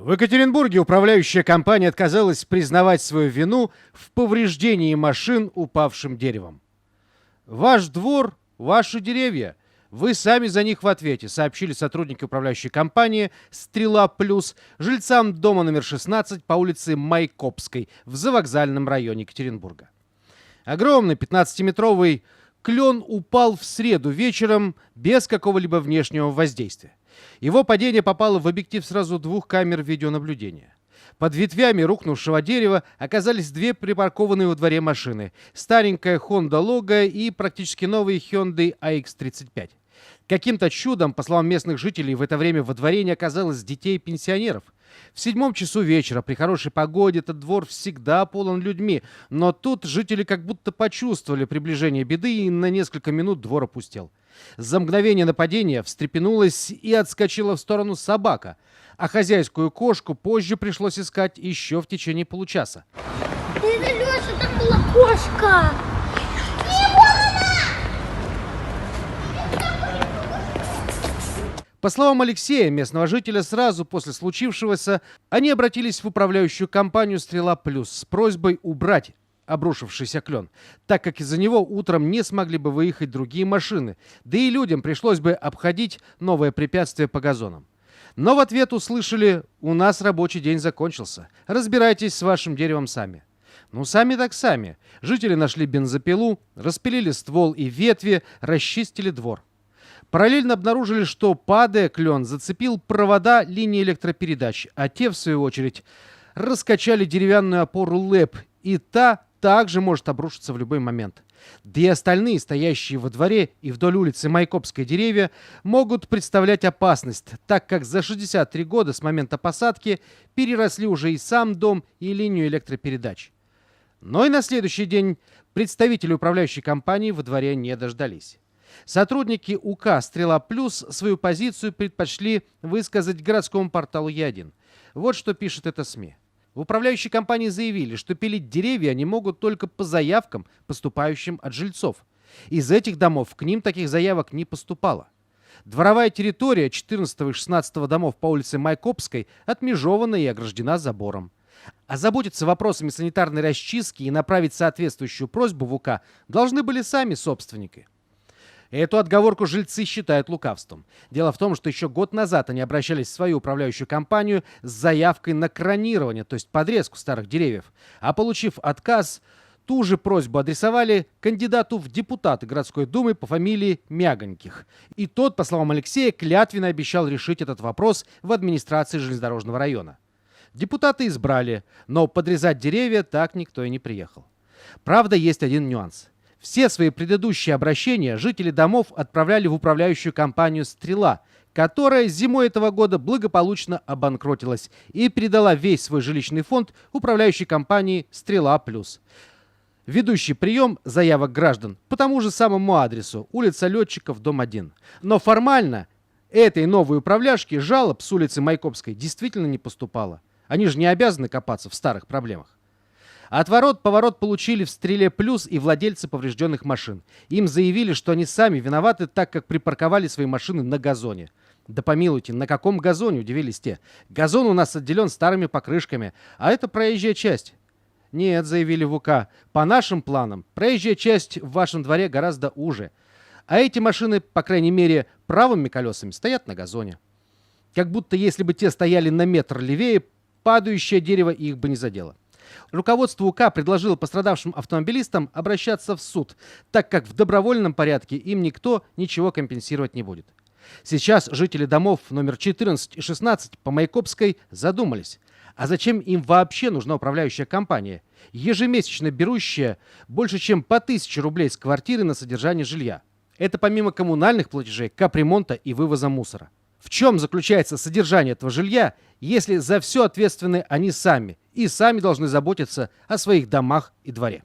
В Екатеринбурге управляющая компания отказалась признавать свою вину в повреждении машин упавшим деревом. «Ваш двор, ваши деревья. Вы сами за них в ответе», сообщили сотрудники управляющей компании «Стрела Плюс» жильцам дома номер 16 по улице Майкопской в завокзальном районе Екатеринбурга. Огромный 15-метровый клен упал в среду вечером без какого-либо внешнего воздействия. Его падение попало в объектив сразу двух камер видеонаблюдения. Под ветвями рухнувшего дерева оказались две припаркованные во дворе машины: старенькая Honda Logo и практически новый Hyundai AX35. Каким-то чудом, по словам местных жителей, в это время во дворе не оказалось детей и пенсионеров. В 7 часу вечера при хорошей погоде этот двор всегда полон людьми, но тут жители как будто почувствовали приближение беды, и на несколько минут двор опустел. За мгновение нападения встрепенулась и отскочила в сторону собака, а хозяйскую кошку позже пришлось искать еще в течение получаса. Это Леша, там была кошка! По словам Алексея, местного жителя, сразу после случившегося они обратились в управляющую компанию «Стрела Плюс» с просьбой убрать обрушившийся клен, так как из-за него утром не смогли бы выехать другие машины, да и людям пришлось бы обходить новое препятствие по газонам. Но в ответ услышали: «У нас рабочий день закончился. Разбирайтесь с вашим деревом сами». Ну, сами так сами. Жители нашли бензопилу, распилили ствол и ветви, расчистили двор. Параллельно обнаружили, что, падая, клен зацепил провода линии электропередач, а те, в свою очередь, раскачали деревянную опору ЛЭП, и та также может обрушиться в любой момент. Да и остальные, стоящие во дворе и вдоль улицы Майкопской деревья, могут представлять опасность, так как за 63 года с момента посадки переросли уже и сам дом, и линию электропередач. Но и на следующий день представители управляющей компании во дворе не дождались. Сотрудники УК «Стрела Плюс» свою позицию предпочли высказать городскому порталу Е1. Вот что пишет эта СМИ. В управляющей компании заявили, что пилить деревья они могут только по заявкам, поступающим от жильцов. Из этих домов к ним таких заявок не поступало. Дворовая территория 14 и 16 домов по улице Майкопской отмежована и ограждена забором. Озаботиться вопросами санитарной расчистки и направить соответствующую просьбу в УК должны были сами собственники. Эту отговорку жильцы считают лукавством. Дело в том, что еще год назад они обращались в свою управляющую компанию с заявкой на кронирование, то есть подрезку старых деревьев, а получив отказ, ту же просьбу адресовали кандидату в депутаты городской думы по фамилии Мягоньких. И тот, по словам Алексея, клятвенно обещал решить этот вопрос в администрации железнодорожного района. Депутаты избрали, но подрезать деревья так никто и не приехал. Правда, есть один нюанс. Все свои предыдущие обращения жители домов отправляли в управляющую компанию «Стрела», которая зимой этого года благополучно обанкротилась и передала весь свой жилищный фонд управляющей компании «Стрела Плюс». Ведущий прием заявок граждан по тому же самому адресу: улица Летчиков, дом 1. Но формально этой новой управляшке жалоб с улицы Майкопской действительно не поступало. Они же не обязаны копаться в старых проблемах. Отворот-поворот получили в «Стреле Плюс» и владельцы поврежденных машин. Им заявили, что они сами виноваты, так как припарковали свои машины на газоне. Да помилуйте, на каком газоне, удивились те. Газон у нас отделен старыми покрышками, а это проезжая часть. Нет, заявили в УК, по нашим планам проезжая часть в вашем дворе гораздо уже. А эти машины, по крайней мере, правыми колесами стоят на газоне. Как будто если бы те стояли на метр левее, падающее дерево их бы не задело. Руководство УК предложило пострадавшим автомобилистам обращаться в суд, так как в добровольном порядке им никто ничего компенсировать не будет. Сейчас жители домов номер 14 и 16 по Майкопской задумались, а зачем им вообще нужна управляющая компания, ежемесячно берущая больше чем по 1000 рублей с квартиры на содержание жилья. Это помимо коммунальных платежей, капремонта и вывоза мусора. В чем заключается содержание этого жилья, если за все ответственны они сами и сами должны заботиться о своих домах и дворе?